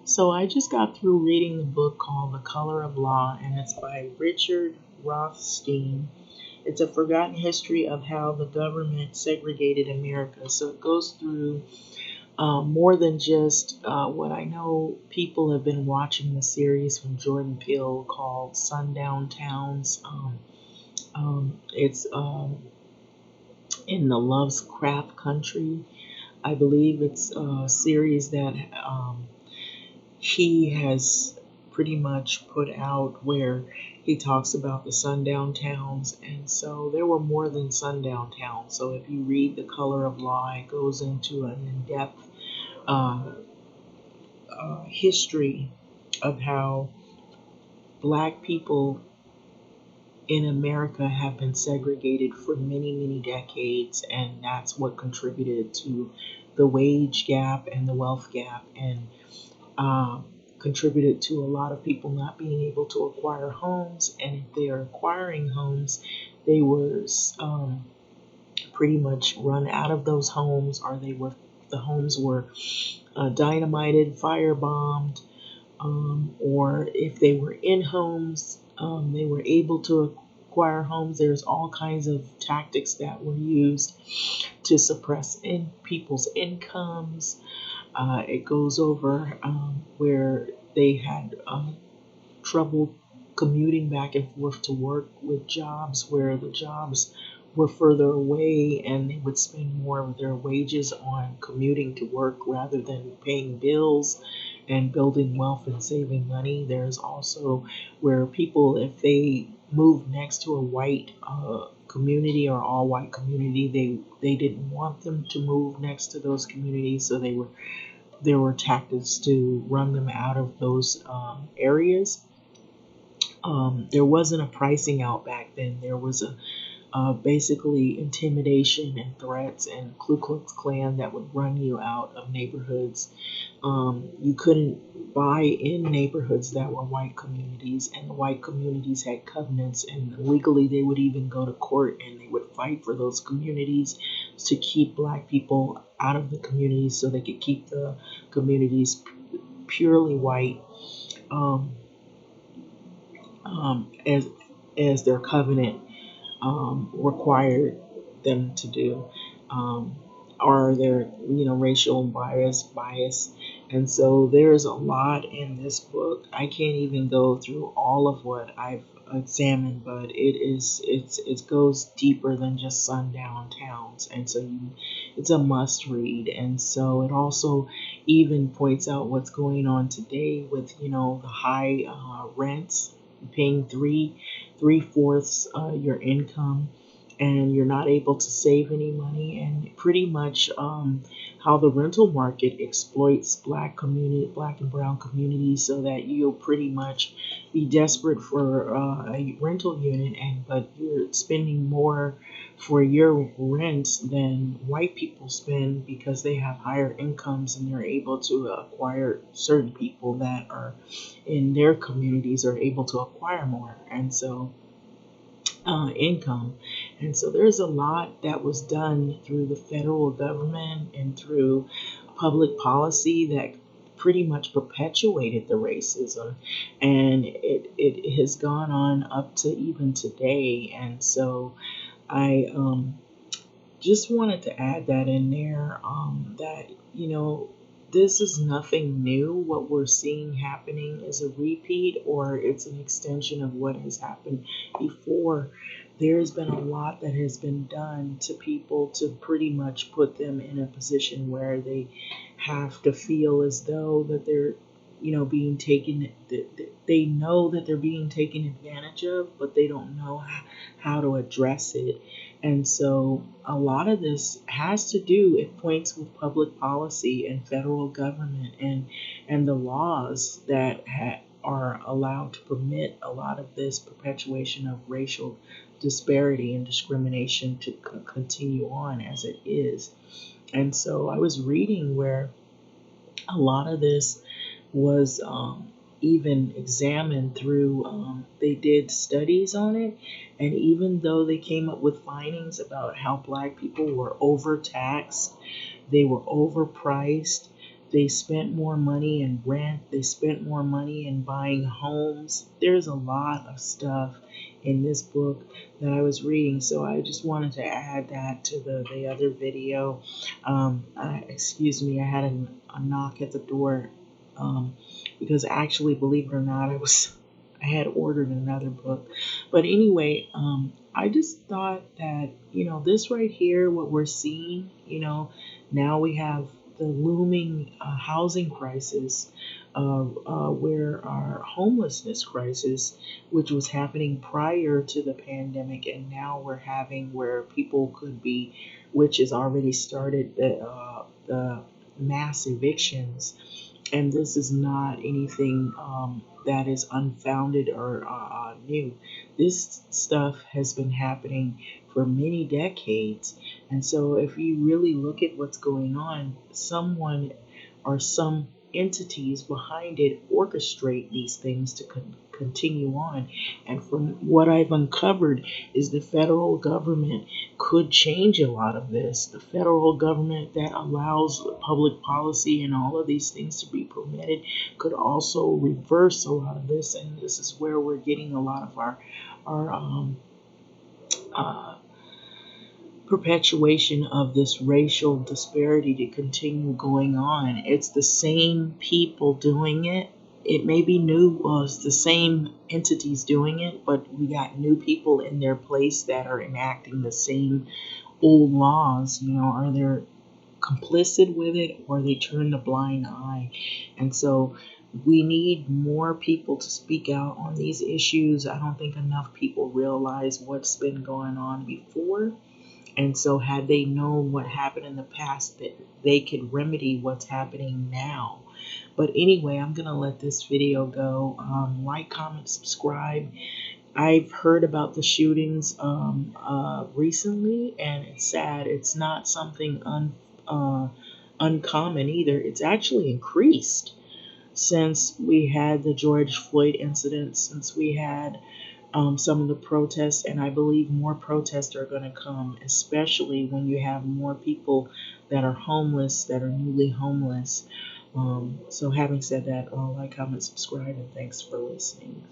So I just got through reading the book called The Color of Law, and it's by Richard Rothstein. It's a forgotten history of how the government segregated America. So it goes through more than just what I know people have been watching the series from Jordan Peele called Sundown Towns. It's in the Lovecraft country. I believe it's a series that he has pretty much put out where he talks about the sundown towns. And so there were more than sundown towns. So if you read The Color of Law, it goes into an in-depth uh, history of how black people in America have been segregated for many, many decades, and that's what contributed to the wage gap and the wealth gap, and uh, contributed to a lot of people not being able to acquire homes. And if they are acquiring homes, they were pretty much run out of those homes, or the homes were dynamited, firebombed, or if they were in homes, they were able to acquire homes. There's all kinds of tactics that were used to suppress people's incomes. It goes over where they had trouble commuting back and forth to work with jobs where the jobs were further away, and they would spend more of their wages on commuting to work rather than paying bills and building wealth and saving money. There's also where people, if they moved next to a white community or all white community, they didn't want them to move next to those communities, so there were tactics to run them out of those areas. There wasn't a pricing out back then. There was basically intimidation and threats and Ku Klux Klan that would run you out of neighborhoods. You couldn't buy in neighborhoods that were white communities, and the white communities had covenants, and legally they would even go to court and they would fight for those communities to keep black people out of the communities so they could keep the communities purely white. Um, as their covenant required them to do, um, or their racial bias. And so there's a lot in this book. I can't even go through all of what I've examined, but it goes deeper than just sundown towns, and so it's a must read. And so it also even points out what's going on today with the high rents, paying three-fourths your income, and you're not able to save any money, and pretty much how the rental market exploits black and brown communities, so that you'll pretty much be desperate for a rental unit, but you're spending more for your rent than white people spend because they have higher incomes and they're able to acquire, certain people that are in their communities are able to acquire more, and so income. And so there's a lot that was done through the federal government and through public policy that pretty much perpetuated the racism, and it has gone on up to even today. And so I just wanted to add that in there, that this is nothing new. What we're seeing happening is a repeat, or it's an extension of what has happened before. There's been a lot that has been done to people to pretty much put them in a position where they have to feel as though that they're being taken, they know that they're being taken advantage of, but they don't know how to address it. And so a lot of this has to do, it points with public policy and federal government, and the laws that are allowed to permit a lot of this perpetuation of racial disparity and discrimination to continue on as it is. And so I was reading where a lot of this was even examined through, they did studies on it, and even though they came up with findings about how black people were overtaxed, they were overpriced, They spent more money in rent. They spent more money in buying homes. There's a lot of stuff in this book that I was reading. So I just wanted to add that to the other video. Excuse me, I had a knock at the door because actually, believe it or not, I had ordered another book. But anyway, I just thought that, this right here, what we're seeing, now we have the looming housing crisis, where our homelessness crisis, which was happening prior to the pandemic, and now we're having where people could be, which has already started the mass evictions. And this is not anything that is unfounded or new. This stuff has been happening for many decades. And so, if you really look at what's going on, someone or some entities behind it orchestrate these things to continue on. And from what I've uncovered is the federal government could change a lot of this. The federal government that allows public policy and all of these things to be permitted could also reverse a lot of this. And this is where we're getting a lot of our uh, perpetuation of this racial disparity to continue going on. It's the same people doing it. It may be new, it's the same entities doing it, but we got new people in their place that are enacting the same old laws. Are they complicit with it, or they turn a blind eye? And so we need more people to speak out on these issues. I don't think enough people realize what's been going on before. And so, had they known what happened in the past, that they could remedy what's happening now. But anyway, I'm going to let this video go. Like, comment, subscribe. I've heard about the shootings recently, and it's sad. It's not something uncommon either. It's actually increased since we had the George Floyd incident, since we had some of the protests, and I believe more protests are going to come, especially when you have more people that are homeless, that are newly homeless. So having said that, like, comment, subscribe, and thanks for listening.